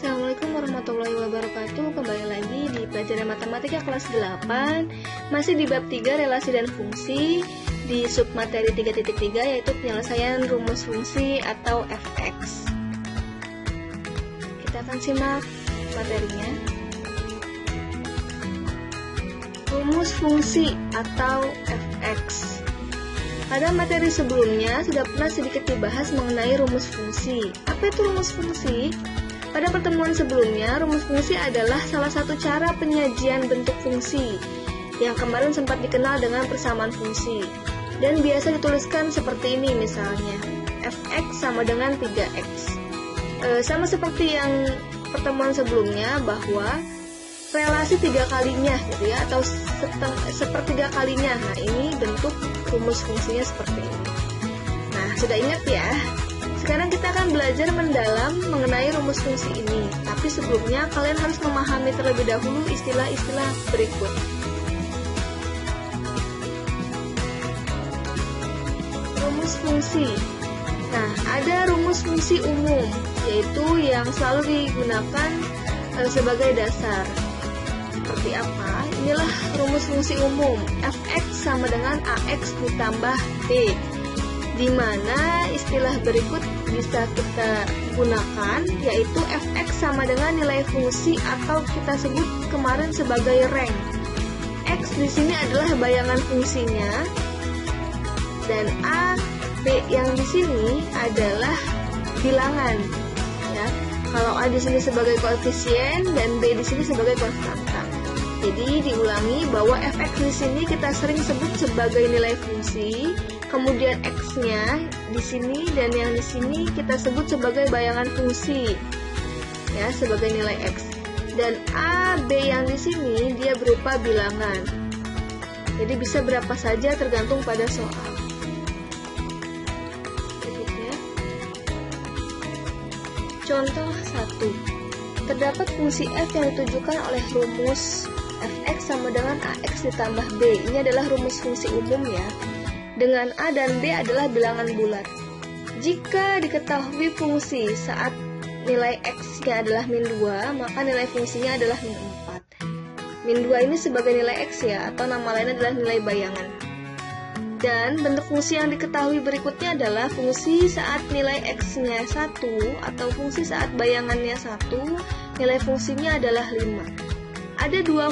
Assalamualaikum warahmatullahi wabarakatuh. Kembali lagi di pelajaran matematika kelas 8. Masih di bab 3 relasi dan fungsi, di submateri 3.3 yaitu penyelesaian rumus fungsi atau fx. Kita akan simak materinya. Rumus fungsi atau fx. Pada materi sebelumnya sudah pernah sedikit dibahas mengenai rumus fungsi. Apa itu rumus fungsi? Pada pertemuan sebelumnya, rumus fungsi adalah salah satu cara penyajian bentuk fungsi yang kemarin sempat dikenal dengan persamaan fungsi dan biasa dituliskan seperti ini, misalnya fx sama dengan 3x. Sama seperti yang pertemuan sebelumnya, bahwa relasi 3 kalinya gitu ya, atau sepertiga kalinya. Nah, ini bentuk rumus fungsinya seperti ini. Nah, sudah ingat ya? Sekarang kita akan belajar mendalam mengenai rumus fungsi ini. Tapi sebelumnya kalian harus memahami terlebih dahulu istilah-istilah berikut. Rumus fungsi. Nah, ada rumus fungsi umum, yaitu yang selalu digunakan sebagai dasar. Seperti apa? Inilah rumus fungsi umum. Fx sama dengan ax ditambah b, di mana istilah berikut bisa kita gunakan, yaitu fx sama dengan nilai fungsi atau kita sebut kemarin sebagai rank. X di sini adalah bayangan fungsinya dan a, b yang di sini adalah bilangan. Ya, kalau a di sini sebagai koefisien dan b di sini sebagai konstanta. Jadi diulangi bahwa fx di sini kita sering sebut sebagai nilai fungsi, kemudian x-nya di sini dan yang di sini kita sebut sebagai bayangan fungsi, ya, sebagai nilai x. Dan a, b yang di sini dia berupa bilangan. Jadi bisa berapa saja tergantung pada soal. Berikutnya, contoh 1. Terdapat fungsi f yang ditujukan oleh rumus fx sama dengan ax ditambah b. Ini adalah rumus fungsi umum ya, dengan a dan b adalah bilangan bulat. Jika diketahui fungsi saat nilai x-nya adalah min 2, maka nilai fungsinya adalah min 4. Min 2 ini sebagai nilai x ya, atau nama lain adalah nilai bayangan. Dan bentuk fungsi yang diketahui berikutnya adalah fungsi saat nilai x-nya 1 atau fungsi saat bayangannya 1, nilai fungsinya adalah 5. Ada dua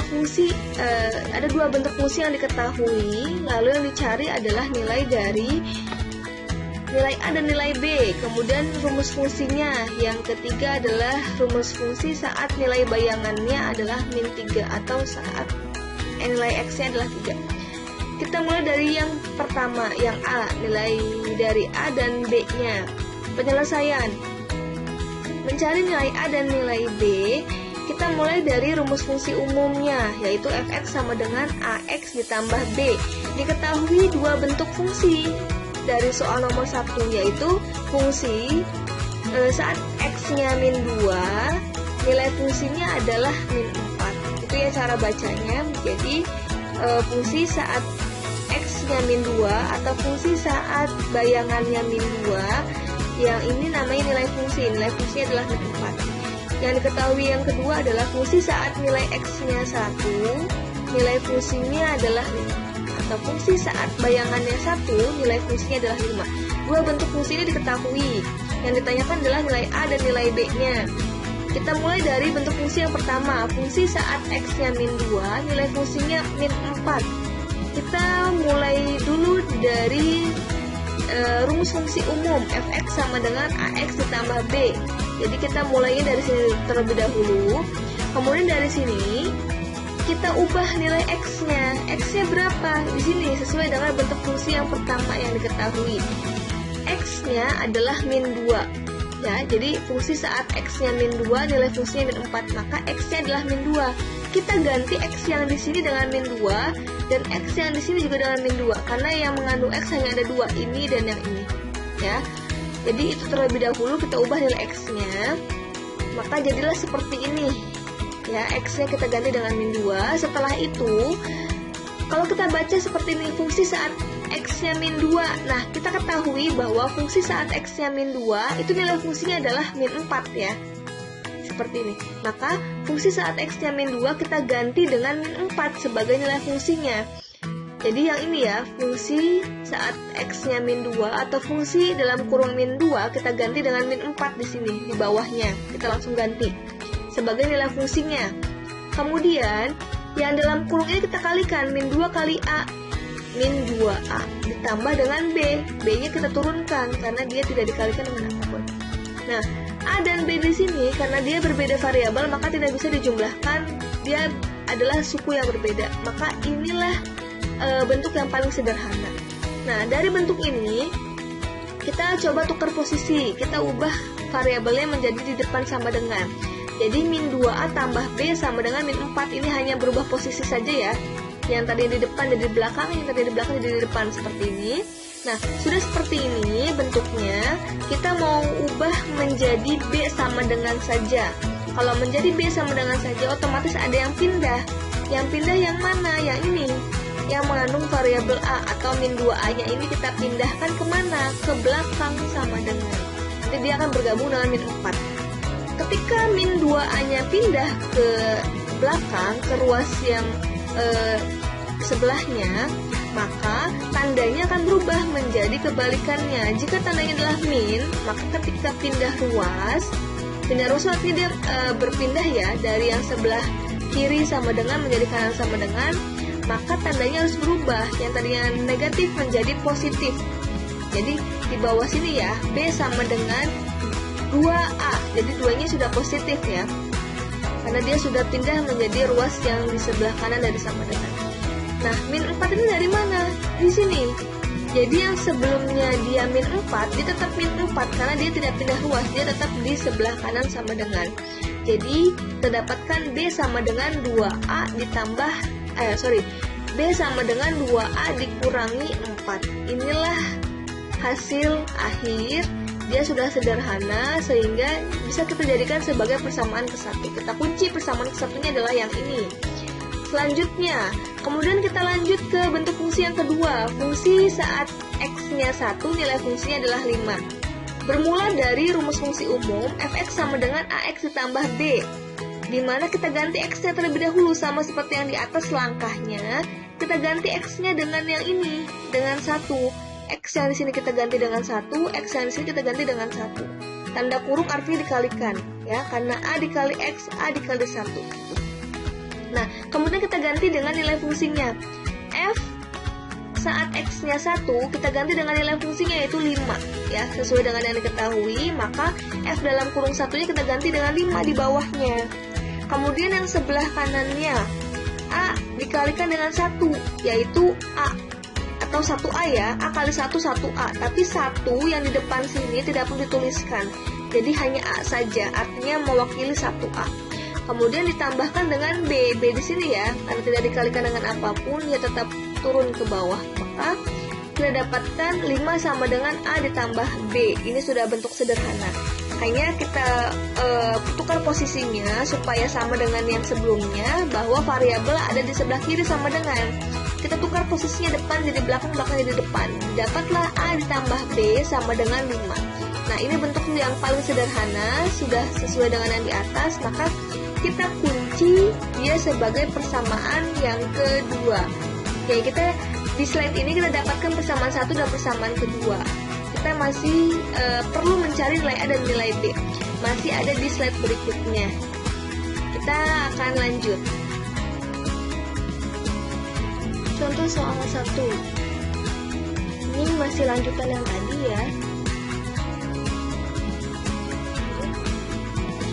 bentuk fungsi yang diketahui, lalu yang dicari adalah nilai dari nilai a dan nilai b. Kemudian rumus fungsinya yang ketiga adalah rumus fungsi saat nilai bayangannya adalah min 3 atau saat nilai x-nya adalah 3. Kita mulai dari yang pertama, yang a, nilai dari a dan b-nya. Penyelesaian. Mencari nilai a dan nilai b, kita mulai dari rumus fungsi umumnya, yaitu fx sama dengan ax ditambah b. Diketahui dua bentuk fungsi dari soal nomor 1, yaitu fungsi saat x-nya min 2, nilai fungsinya adalah min 4. Itu ya cara bacanya. Jadi fungsi saat x-nya min 2 atau fungsi saat bayangannya min 2, yang ini namanya nilai fungsi. Nilai fungsinya adalah min 4. Yang diketahui yang kedua adalah fungsi saat nilai x-nya 1, nilai fungsinya adalah 5. Atau fungsi saat bayangannya 1, nilai fungsinya adalah 5. Dua bentuk fungsi ini diketahui. Yang ditanyakan adalah nilai a dan nilai b-nya. Kita mulai dari bentuk fungsi yang pertama, fungsi saat x-nya min 2, nilai fungsinya min 4. Kita mulai dulu dari rumus fungsi umum, fx sama dengan ax ditambah b. Jadi kita mulainya dari sini terlebih dahulu. Kemudian dari sini kita ubah nilai x-nya. X-nya berapa? Di sini sesuai dengan bentuk fungsi yang pertama yang diketahui. X-nya adalah min 2. Ya, jadi fungsi saat x-nya min 2, nilai fungsinya min 4, maka x-nya adalah min 2. Kita ganti x yang di sini dengan min 2 dan x yang di sini juga dengan min 2, karena yang mengandung x hanya ada 2, ini dan yang ini. Ya. Jadi itu terlebih dahulu kita ubah nilai x-nya, maka jadilah seperti ini. Ya, x-nya kita ganti dengan min 2. Setelah itu, kalau kita baca seperti ini, fungsi saat x-nya min 2. Nah, kita ketahui bahwa fungsi saat x-nya min 2 itu nilai fungsinya adalah min 4 ya. seperti ini. Maka fungsi saat X-nya min 2 kita ganti dengan min 4 sebagai nilai fungsinya. Jadi yang ini ya, fungsi saat X-nya min 2 atau fungsi dalam kurung min 2 kita ganti dengan min 4 di sini, di bawahnya. Kita langsung ganti sebagai nilai fungsinya. Kemudian yang dalam kurung ini kita kalikan, min 2 kali A, min 2A ditambah dengan B. B-nya kita turunkan karena dia tidak dikalikan dengan apapun. Nah, A dan B di sini karena dia berbeda variabel maka tidak bisa dijumlahkan. Dia adalah suku yang berbeda. Maka inilah bentuk yang paling sederhana. Nah, dari bentuk ini kita coba tukar posisi. Kita ubah variabelnya menjadi di depan sama dengan. Jadi min 2A tambah B sama dengan min 4. Ini hanya berubah posisi saja ya. Yang tadi di depan jadi di belakang, yang tadi di belakang jadi di depan, seperti ini. Nah, sudah seperti ini bentuknya, kita mau ubah menjadi B sama dengan saja. Kalau menjadi B sama dengan saja, otomatis ada yang pindah. Yang pindah yang mana? Yang ini, yang mengandung variabel A atau min 2A-nya ini kita pindahkan kemana? Ke belakang sama dengan. Jadi dia akan bergabung dengan min 4. Ketika min 2A-nya pindah ke belakang, ke ruas yang sebelahnya, maka tandanya akan berubah menjadi kebalikannya. Jika tandanya adalah min, maka ketika pindah ruas artinya dia berpindah ya dari yang sebelah kiri sama dengan menjadi kanan sama dengan, maka tandanya harus berubah. Yang tadinya negatif menjadi positif. Jadi di bawah sini ya, B sama dengan 2A. Jadi 2-nya sudah positif ya, karena dia sudah pindah menjadi ruas yang di sebelah kanan dari sama dengan. Nah, min 4 ini dari mana? Di sini. Jadi yang sebelumnya dia min 4, dia tetap min 4 karena dia tidak pindah ruas, dia tetap di sebelah kanan sama dengan. Jadi, terdapatkan B sama dengan 2A ditambah B sama dengan 2A dikurangi 4. Inilah hasil akhir. Dia sudah sederhana sehingga bisa kita jadikan sebagai persamaan kesatu. Kita kunci persamaan kesatunya adalah yang ini. Selanjutnya, kemudian kita lanjut ke bentuk fungsi yang kedua. Fungsi saat X-nya 1, nilai fungsinya adalah 5. Bermula dari rumus fungsi umum, fx sama dengan ax ditambah b, di mana kita ganti X-nya terlebih dahulu sama seperti yang di atas langkahnya. Kita ganti X-nya dengan yang ini, dengan 1. X yang di sini kita ganti dengan 1, X yang di sini kita ganti dengan 1. Tanda kurung artinya dikalikan, ya, karena A dikali X, A dikali 1. Nah, kemudian kita ganti dengan nilai fungsinya. F saat X-nya 1, kita ganti dengan nilai fungsinya yaitu 5, ya, sesuai dengan yang diketahui, maka F dalam kurung satunya kita ganti dengan 5 di bawahnya. Kemudian yang sebelah kanannya, A dikalikan dengan 1, yaitu A. Atau 1A ya, A kali 1, 1A. Tapi 1 yang di depan sini tidak perlu dituliskan. Jadi hanya A saja, artinya mewakili 1A. Kemudian ditambahkan dengan B. B di sini ya, karena tidak dikalikan dengan apapun, dia tetap turun ke bawah. Maka kita dapatkan 5 sama dengan A ditambah B. Ini sudah bentuk sederhana. Hanya kita tukar posisinya supaya sama dengan yang sebelumnya, bahwa variabel ada di sebelah kiri sama dengan. Kita tukar posisinya depan jadi belakang, belakang jadi depan. Dapatlah A ditambah B sama dengan 5. Nah, ini bentuk yang paling sederhana, sudah sesuai dengan yang di atas, maka kita kunci dia sebagai persamaan yang kedua. Oke, kita di slide ini kita dapatkan persamaan 1 dan persamaan kedua. Kita masih perlu mencari nilai A dan nilai B. Masih ada di slide berikutnya. Kita akan lanjut. Contoh soal 1. Ini masih lanjutan yang tadi ya.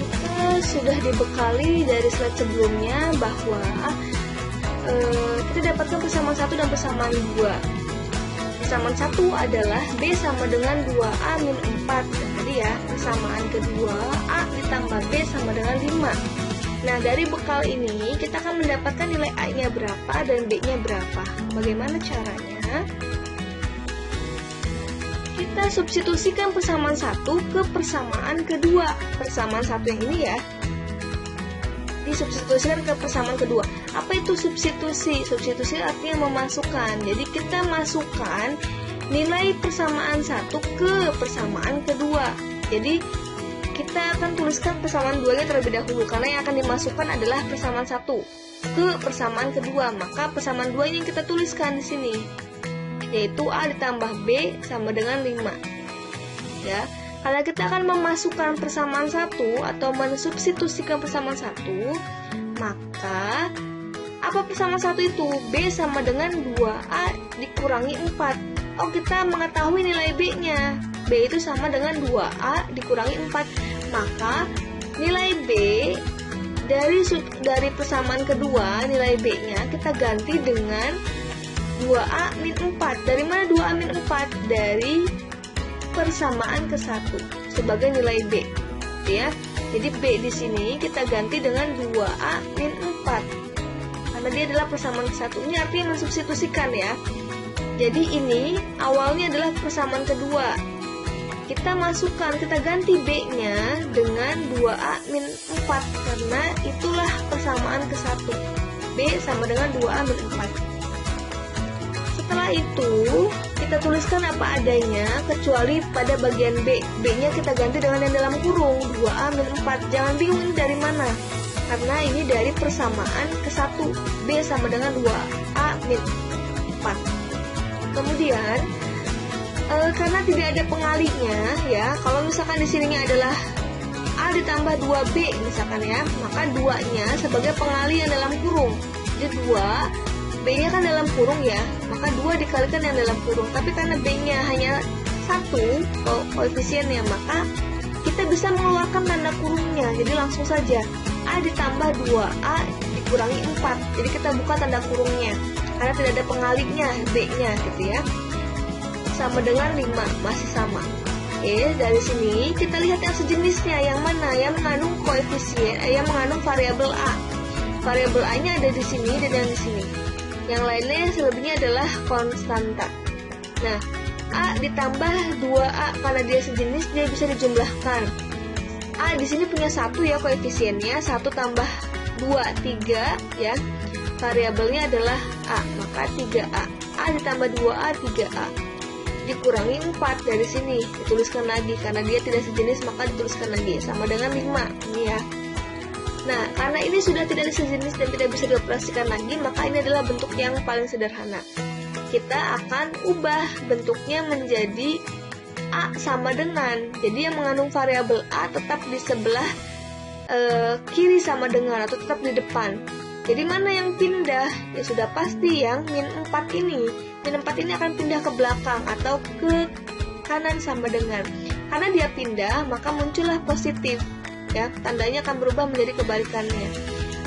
Kita sudah dibekali dari slide sebelumnya bahwa kita dapatkan persamaan 1 dan persamaan 2. Persamaan 1 adalah B sama dengan 2A min 4. Jadi ya, persamaan kedua A ditambah B sama dengan 5. Nah, dari bekal ini kita akan mendapatkan nilai A-nya berapa dan B-nya berapa. Bagaimana caranya? Kita substitusikan persamaan 1 ke persamaan kedua. Persamaan 1 yang ini ya, disubstitusikan ke persamaan kedua. Apa itu substitusi? Substitusi artinya memasukkan. Jadi kita masukkan nilai persamaan 1 ke persamaan kedua. Jadi kita akan tuliskan persamaan 2-nya terlebih dahulu, karena yang akan dimasukkan adalah persamaan 1 ke persamaan kedua. Maka persamaan 2-nya yang kita tuliskan di sini, yaitu A ditambah B sama dengan 5. Ya, kalau kita akan memasukkan persamaan 1 atau mensubstitusikan persamaan 1, maka apa persamaan 1 itu? B sama dengan 2A dikurangi 4. Oh, kita mengetahui nilai B-nya. B itu sama dengan 2A dikurangi 4. Maka nilai B dari persamaan kedua, nilai B-nya kita ganti dengan 2A min 4. Dari mana 2A min 4? Dari persamaan ke-1 sebagai nilai B. Ya. Jadi B di sini kita ganti dengan 2A min 4. Karena dia adalah persamaan ke-1. Ini artinya mensubstitusikan ya. Jadi ini awalnya adalah persamaan kedua. Kita masukkan, kita ganti B-nya dengan 2A min 4 karena itulah persamaan ke-1. B sama dengan 2A min 4. Setelah itu, kita tuliskan apa adanya kecuali pada bagian B. B-nya kita ganti dengan yang dalam kurung, 2A min 4. Jangan bingung ini dari mana. Karena ini dari persamaan ke-1. B sama dengan 2A min 4. Kemudian karena tidak ada pengalinya ya, kalau misalkan di sininya adalah A ditambah 2B misalkan ya, maka 2-nya sebagai pengali yang dalam kurung. Jadi 2, B-nya kan dalam kurung ya, maka 2 dikalikan yang dalam kurung. Tapi karena B-nya hanya 1 koefisiennya, maka kita bisa mengeluarkan tanda kurungnya. Jadi langsung saja A ditambah 2A dikurangi 4. Jadi kita buka tanda kurungnya karena tidak ada pengalinya B-nya gitu ya. Sama dengan 5, masih sama. Oke, dari sini kita lihat yang sejenisnya, yang mana yang mengandung koefisien, yang mengandung variabel A. Variabel A-nya ada di sini dan yang di sini. Yang lainnya selebihnya adalah konstanta. Nah, A ditambah 2A karena dia sejenis, dia bisa dijumlahkan. A di sini punya 1 ya koefisiennya, 1 tambah 2, 3 ya. Variabelnya adalah A, maka 3A. A ditambah 2A, 3A. Dikurangi 4 dari sini, dituliskan lagi karena dia tidak sejenis, maka dituliskan lagi sama dengan 5 ini ya. Nah, karena ini sudah tidak sejenis dan tidak bisa dioperasikan lagi, maka ini adalah bentuk yang paling sederhana. Kita akan ubah bentuknya menjadi A sama dengan, jadi yang mengandung variabel A tetap di sebelah kiri sama dengan atau tetap di depan. Jadi mana yang pindah? Ya sudah pasti yang min 4 ini. Min 4 ini akan pindah ke belakang atau ke kanan sama dengan. Karena dia pindah, maka muncullah positif. Ya, tandanya akan berubah menjadi kebalikannya.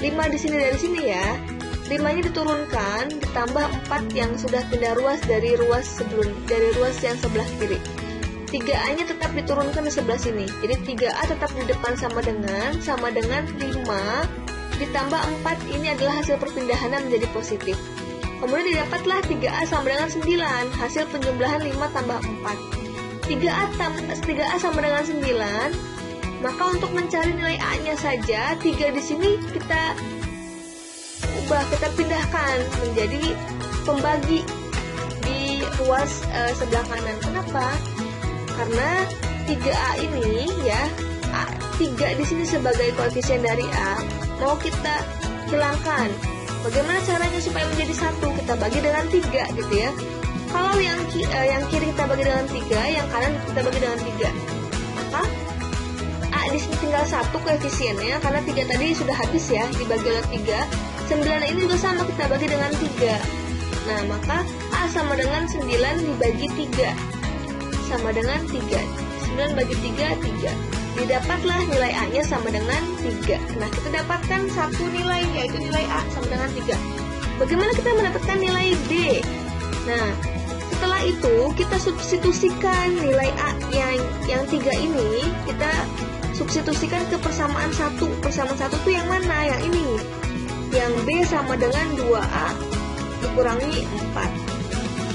5 di sini dari sini ya. 5-nya diturunkan ditambah 4 yang sudah pindah ruas dari ruas yang sebelah kiri. 3A-nya tetap diturunkan di sebelah sini. Jadi 3A tetap di depan sama dengan 5 ditambah 4, ini adalah hasil perpindahannya menjadi positif. Kemudian didapatlah 3A sama dengan 9, hasil penjumlahan 5 tambah 4. 3A sama dengan 9, maka untuk mencari nilai A-nya saja, 3 di sini kita ubah, kita pindahkan menjadi pembagi di ruas sebelah kanan. Kenapa? Karena 3A ini ya, 3 di sini sebagai koefisien dari A, mau kita hilangkan. Bagaimana caranya supaya menjadi 1? Kita bagi dengan 3 gitu ya. Kalau yang kiri kita bagi dengan 3, yang kanan kita bagi dengan 3. Maka A di sini tinggal 1 koefisiennya, karena 3 tadi sudah habis ya, dibagi oleh 3. 9 ini juga sama, kita bagi dengan 3. Nah, maka A sama dengan 9 dibagi 3 sama dengan 3. 9 bagi 3, 3. Didapatlah nilai A-nya sama dengan 3. Nah, kita dapatkan satu nilai, yaitu nilai A sama dengan 3. Bagaimana kita mendapatkan nilai D? Nah, setelah itu kita substitusikan nilai A yang 3 ini, kita substitusikan ke persamaan 1. Persamaan 1 itu yang mana? Yang ini. Yang B sama dengan 2A dikurangi 4.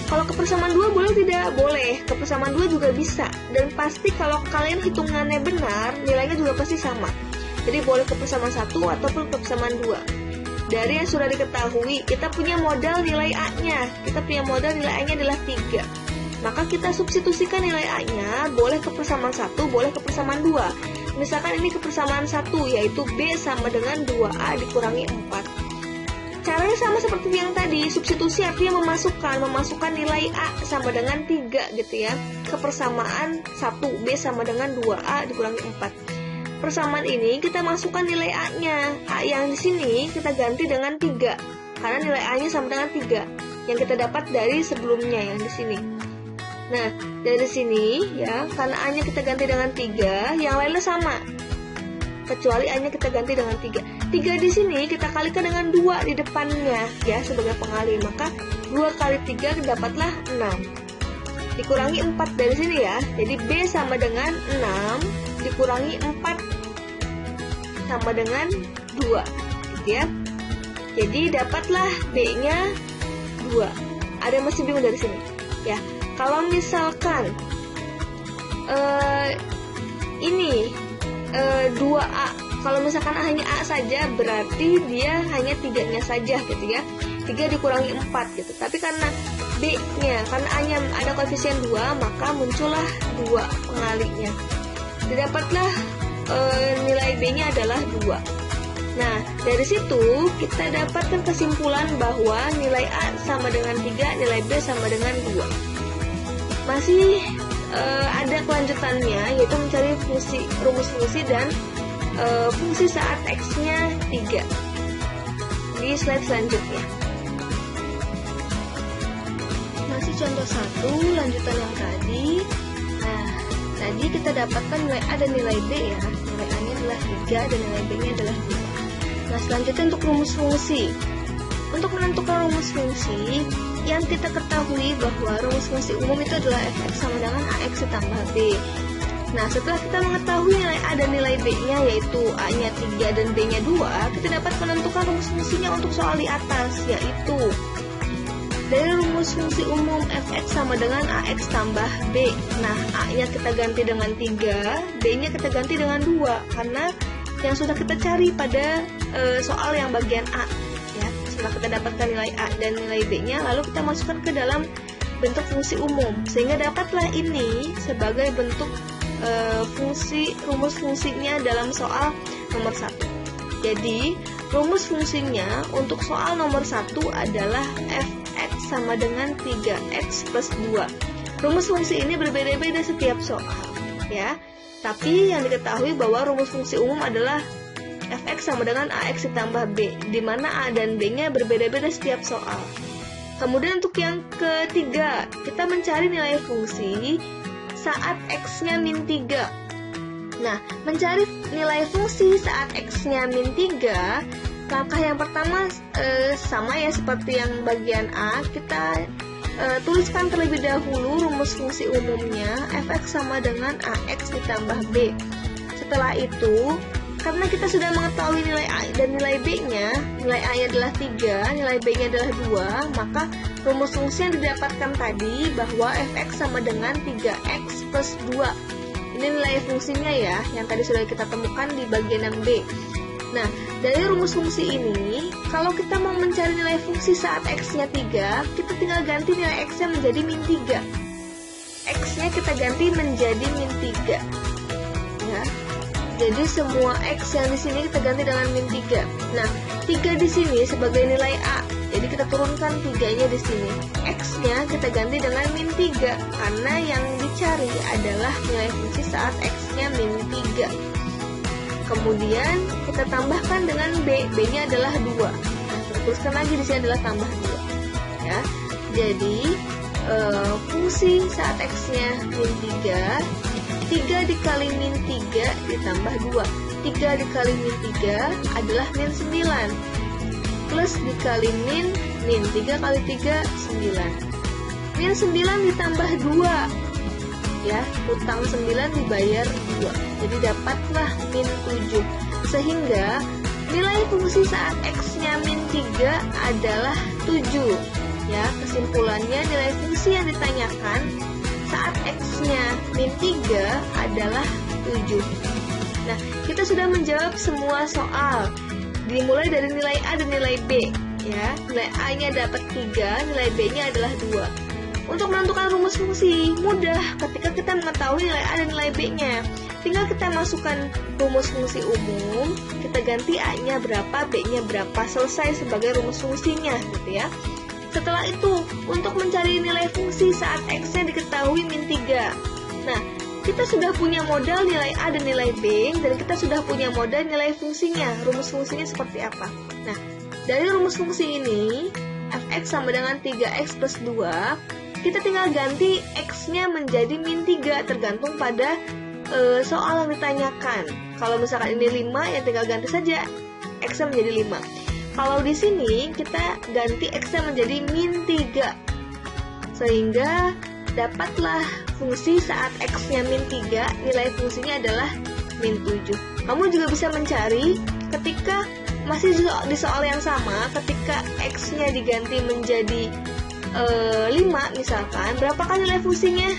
Kalau ke persamaan 2 boleh tidak? Boleh. Ke persamaan 2 juga bisa. Dan pasti kalau kalian hitungannya benar, nilainya juga pasti sama. Jadi boleh ke persamaan 1 ataupun ke persamaan 2. Dari yang sudah diketahui, kita punya modal nilai A-nya. Kita punya modal nilai A-nya adalah 3. Maka kita substitusikan nilai A-nya, boleh ke persamaan 1, boleh ke persamaan 2. misalkan ini kebersamaan 1, yaitu B sama dengan 2A dikurangi 4. Caranya sama seperti yang tadi, substitusi artinya memasukkan nilai A sama dengan 3 gitu ya. Kepersamaan 1, B sama dengan 2A dikurangi 4. Persamaan ini kita masukkan nilai A-nya. A yang di sini kita ganti dengan 3, karena nilai A-nya sama dengan 3 yang kita dapat dari sebelumnya yang di sini. Nah, dari sini ya, karena A-nya kita ganti dengan 3, yang lainnya sama. Kecuali A-nya kita ganti dengan 3. 3 di sini kita kalikan dengan 2 di depannya ya sebagai pengali, maka 2 kali 3 dapatlah 6. Dikurangi 4 dari sini ya. Jadi B sama dengan 6 dikurangi 4 sama dengan 2 gitu ya. Jadi dapatlah B-nya 2. Ada yang masih bingung dari sini? Ya, kalau misalkan ini 2A, kalau misalkan hanya A saja berarti dia hanya 3-nya saja gitu ya. 3 dikurangi 4 gitu. Tapi karena B-nya, karena A-nya ada koefisien 2, maka muncullah 2 pengalinya. Didapatlah nilai B-nya adalah 2. Nah, dari situ kita dapatkan kesimpulan bahwa nilai A sama dengan 3, nilai B sama dengan 2. Masih ada kelanjutannya, yaitu mencari rumus fungsi dan fungsi saat X-nya 3 di slide selanjutnya. Masih contoh 1, lanjutan yang tadi. Nah, tadi kita dapatkan nilai A dan nilai B ya. Nilai A-nya adalah 3 dan nilai B-nya adalah 2. Nah, selanjutnya untuk rumus fungsi. Untuk menentukan rumus fungsi, yang kita ketahui bahwa rumus fungsi umum itu adalah fx sama dengan ax ditambah b. Nah, setelah kita mengetahui nilai A dan nilai B-nya, yaitu A-nya 3 dan B-nya 2, kita dapat menentukan rumus fungsinya untuk soal di atas, yaitu dari rumus fungsi umum fx sama dengan ax tambah b. Nah, A-nya kita ganti dengan 3, B-nya kita ganti dengan 2, karena yang sudah kita cari pada soal yang bagian A ya. Setelah kita dapatkan nilai A dan nilai B-nya, lalu kita masukkan ke dalam bentuk fungsi umum, sehingga dapatlah ini sebagai bentuk rumus fungsinya dalam soal nomor 1. Jadi rumus fungsinya untuk soal nomor 1 adalah fx sama dengan 3x plus 2. Rumus fungsi ini berbeda-beda setiap soal ya. Tapi yang diketahui bahwa rumus fungsi umum adalah fx sama dengan ax ditambah b, di mana a dan b-nya berbeda-beda setiap soal. Kemudian untuk yang ketiga, kita mencari nilai fungsi saat x-nya min 3. Nah, mencari nilai fungsi saat x-nya min 3, langkah yang pertama sama ya seperti yang bagian A, kita tuliskan terlebih dahulu rumus fungsi umumnya fx sama dengan ax ditambah b. Setelah itu, karena kita sudah mengetahui nilai a dan nilai b-nya, nilai a-nya adalah 3, nilai b-nya adalah 2, maka rumus fungsi yang didapatkan tadi bahwa fx sama dengan 3x plus 2. Ini nilai fungsinya ya, yang tadi sudah kita temukan di bagian yang B. Nah, dari rumus fungsi ini, kalau kita mau mencari nilai fungsi saat x-nya 3, kita tinggal ganti nilai x-nya menjadi min 3. X-nya kita ganti menjadi min 3. Ya. Jadi semua x yang di sini kita ganti dengan min 3. Nah, 3 di sini sebagai nilai a. Jadi kita turunkan 3-nya di sini. X-nya kita ganti dengan min 3 karena yang dicari adalah nilai fungsi saat x-nya min 3. Kemudian kita tambahkan dengan b, b-nya adalah 2. Nah, kita tuliskan lagi di sini adalah tambah 2. Ya. Jadi fungsi saat x-nya min 3, 3 dikali min 3 ditambah 2. 3 dikali min 3 adalah min 9. Plus dikali min 3 kali 3, 9. Min 9 ditambah 2. Ya, utang 9 dibayar 2. Jadi dapatlah min 7. Sehingga nilai fungsi saat x-nya min 3 adalah 7. Ya, kesimpulannya nilai fungsi yang ditanyakan saat x-nya min 3 adalah 7. Nah, kita sudah menjawab semua soal. Dimulai dari nilai A dan nilai B. Ya, nilai A-nya dapat 3, nilai B-nya adalah 2. Untuk menentukan rumus fungsi, mudah ketika kita mengetahui nilai A dan nilai B-nya. tinggal kita masukkan rumus fungsi umum, kita ganti A-nya berapa, B-nya berapa, selesai sebagai rumus fungsinya gitu ya. Setelah itu, untuk mencari nilai fungsi saat X-nya diketahui min 3. Nah, kita sudah punya modal nilai A dan nilai B, dan kita sudah punya modal nilai fungsinya, rumus fungsinya seperti apa. Nah, dari rumus fungsi ini, fx sama dengan 3x plus 2, kita tinggal ganti x-nya menjadi min 3, tergantung pada soal yang ditanyakan. Kalau misalkan ini 5, ya tinggal ganti saja x-nya menjadi 5. Kalau di sini, kita ganti x-nya menjadi min 3, sehingga dapatlah fungsi saat x-nya min 3, nilai fungsinya adalah min 7. Kamu juga bisa mencari ketika masih di soal yang sama, ketika x-nya diganti menjadi 5 misalkan, berapakah nilai fungsinya?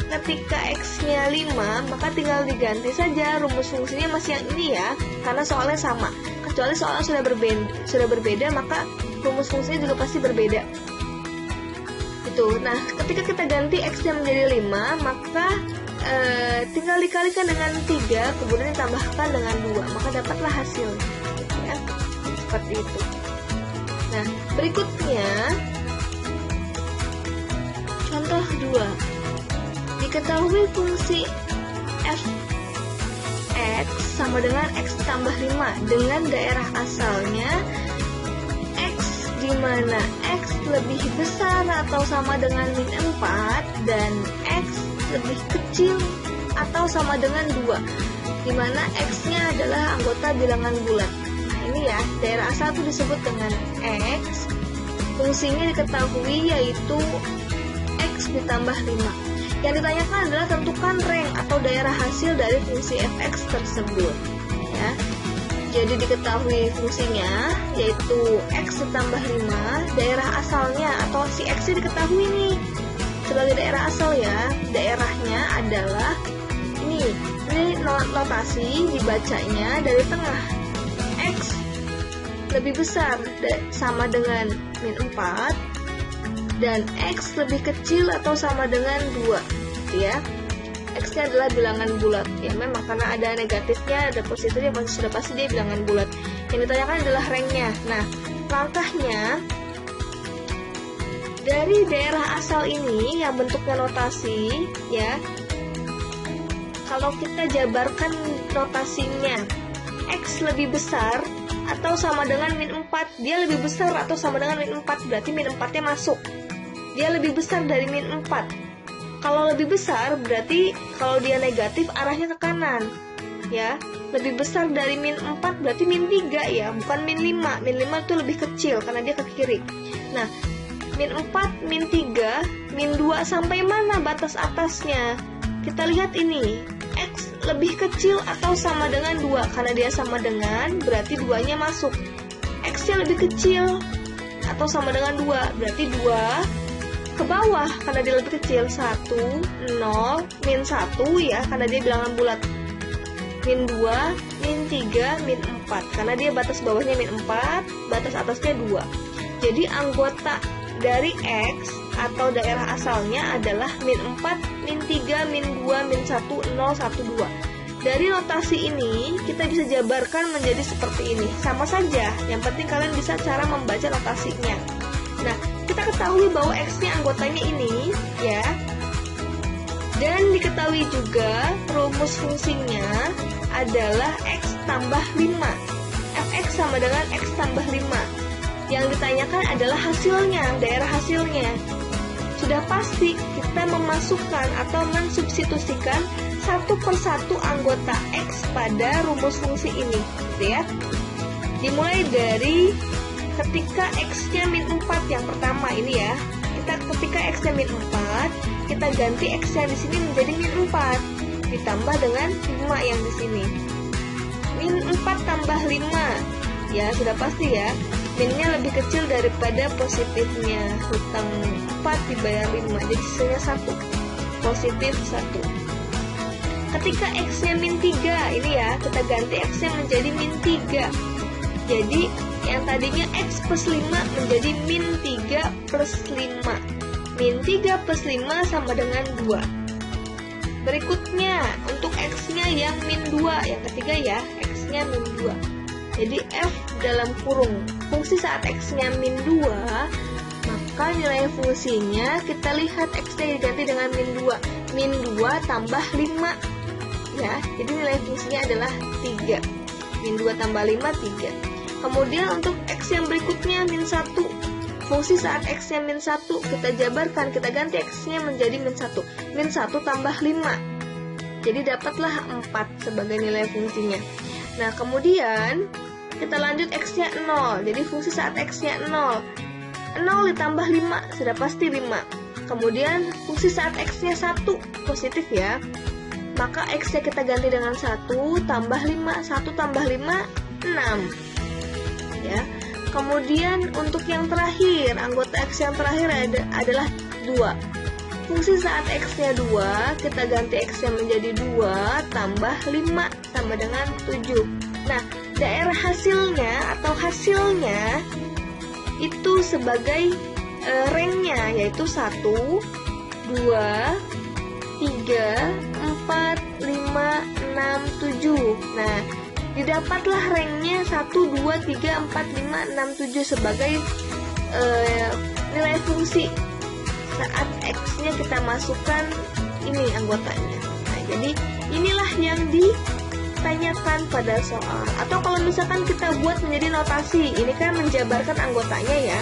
Ketika x-nya 5, maka tinggal diganti saja, rumus fungsinya masih yang ini ya, karena soalnya sama. Kecuali soalnya sudah berbeda, maka rumus fungsinya juga pasti berbeda. Nah, ketika kita ganti x-nya menjadi 5, maka tinggal dikalikan dengan 3, kemudian ditambahkan dengan 2, maka dapatlah hasilnya ya. Seperti itu. Nah, berikutnya contoh 2. Diketahui fungsi f(x) sama dengan x tambah 5 dengan daerah asalnya di mana x lebih besar atau sama dengan min 4 dan x lebih kecil atau sama dengan 2, di mana x-nya adalah anggota bilangan bulat. Nah, ini ya, daerah asal itu disebut dengan x, fungsinya diketahui yaitu x ditambah 5. Yang ditanyakan adalah tentukan rank atau daerah hasil dari fungsi fx tersebut ya. Jadi diketahui fungsinya yaitu x ditambah 5, daerah asalnya atau si x diketahui nih sebagai daerah asal ya. Daerahnya adalah ini notasi dibacanya dari tengah. X lebih besar sama dengan min 4 dan x lebih kecil atau sama dengan 2 gitu ya. X-nya adalah bilangan bulat ya, memang karena ada negatifnya, ada positifnya, sudah pasti dia bilangan bulat. Yang ditanyakan adalah rank-nya. Nah, langkahnya dari daerah asal ini yang bentuknya notasi ya, kalau kita jabarkan notasinya, x lebih besar atau sama dengan min 4, dia lebih besar atau sama dengan min 4, berarti min 4-nya masuk. Dia lebih besar dari min 4. Kalau lebih besar berarti kalau dia negatif arahnya ke kanan ya. Lebih besar dari min 4 berarti min 3 ya, bukan min 5. Min 5 itu lebih kecil karena dia ke kiri. Nah, min 4, min 3, min 2 sampai mana batas atasnya? Kita lihat ini, x lebih kecil atau sama dengan 2. Karena dia sama dengan, berarti 2-nya masuk. X-nya lebih kecil atau sama dengan 2, berarti 2 ke bawah karena dia lebih kecil. 1, 0, min 1 ya, karena dia bilangan bulat. Min 2, min 3, min 4, karena dia batas bawahnya min 4, batas atasnya 2. Jadi anggota dari x atau daerah asalnya adalah min 4, min 3, min 2, min 1, 0, 1, 2. Dari notasi ini kita bisa jabarkan menjadi seperti ini. Sama saja, yang penting kalian bisa cara membaca notasinya. Nah, kita ketahui bahwa x-nya anggotanya ini ya. Dan diketahui juga rumus fungsinya adalah x tambah 5. Fx sama dengan x tambah 5. Yang ditanyakan adalah hasilnya, daerah hasilnya. Sudah pasti kita memasukkan atau mensubstitusikan satu persatu anggota x pada rumus fungsi ini, gitu ya. Dimulai dari ketika x-nya min 4 yang pertama ini ya. Ketika x-nya min 4, kita ganti x-nya di sini menjadi min 4 ditambah dengan 5 yang di sini. Min 4 tambah 5. Ya, sudah pasti ya. Minnya lebih kecil daripada positifnya. Hutang 4 dibayar 5, jadi sisanya 1. Positif 1. Ketika x-nya min 3, ini ya, kita ganti x-nya menjadi min 3. Jadi yang tadinya x plus 5 menjadi min 3 plus 5. Min 3 plus 5 sama dengan 2. Berikutnya, untuk x X-nya yang min 2, yang ketiga ya, X-nya min 2. Jadi F dalam kurung fungsi saat X-nya min 2, maka nilai fungsinya kita lihat X-nya diganti dengan min 2. Min 2 tambah 5 ya, jadi nilai fungsinya adalah 3. Min 2 tambah 5, 3. Kemudian untuk X yang berikutnya min 1, fungsi saat X-nya min 1 kita jabarkan, kita ganti X-nya menjadi min 1. Min 1 tambah 5, jadi dapatlah 4 sebagai nilai fungsinya. Nah kemudian kita lanjut X-nya 0, jadi fungsi saat X-nya 0. 0 ditambah 5, sudah pasti 5. Kemudian fungsi saat X-nya 1, positif ya, maka X-nya kita ganti dengan 1 tambah 5. 1 tambah 5, 6 ya. Kemudian untuk yang terakhir, anggota X yang terakhir adalah 2. Fungsi saat X-nya 2, kita ganti X-nya menjadi 2 tambah 5 sama dengan 7. Nah, daerah hasilnya atau hasilnya itu sebagai rangnya, yaitu 1, 2, 3, 4, 5, 6, 7. Nah, didapatlah rangnya 1, 2, 3, 4, 5, 6, 7 sebagai nilai fungsi saat X-nya kita masukkan ini anggotanya. Nah, jadi inilah yang ditanyakan pada soal. Atau kalau misalkan kita buat menjadi notasi, ini kan menjabarkan anggotanya ya.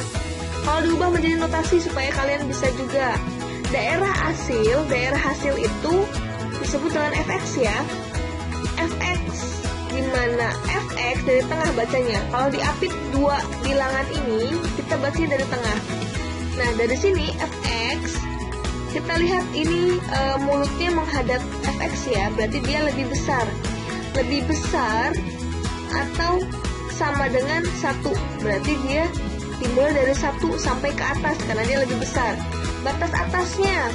Kalau diubah menjadi notasi supaya kalian bisa juga. Daerah hasil itu disebut dengan fx ya. Fx, dimana fx dari tengah bacanya. Kalau diapit dua bilangan ini, kita bacanya dari tengah. Nah, dari sini fx, kita lihat ini mulutnya menghadap fx ya, berarti dia lebih besar. Lebih besar atau sama dengan 1, berarti dia dimulai dari 1 sampai ke atas karena dia lebih besar. Batas atasnya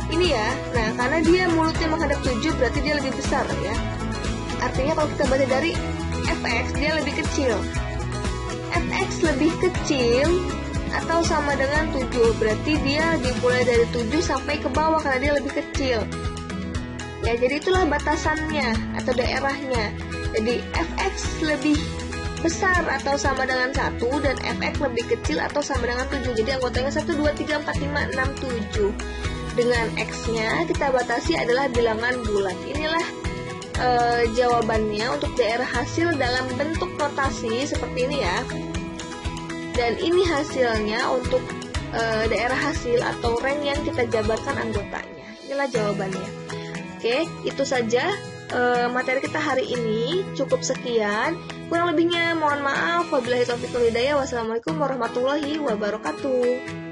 ini ya, nah karena dia mulutnya menghadap 7 berarti dia lebih besar ya. Artinya kalau kita baca dari fx, dia lebih kecil. Fx lebih kecil atau sama dengan 7, berarti dia dimulai dari 7 sampai ke bawah karena dia lebih kecil ya. Jadi itulah batasannya atau daerahnya. Jadi fx lebih besar atau sama dengan 1 dan fx lebih kecil atau sama dengan 7. Jadi anggotanya 1, 2, 3, 4, 5, 6, 7. Dengan x-nya kita batasi adalah bilangan bulat. Inilah jawabannya untuk daerah hasil dalam bentuk notasi seperti ini ya. Dan ini hasilnya untuk daerah hasil atau rank yang kita jabarkan anggotanya. Inilah jawabannya. Oke, itu saja materi kita hari ini. Cukup sekian. Kurang lebihnya mohon maaf. Wabillahi taufiq wal hidayah. Wassalamualaikum warahmatullahi wabarakatuh.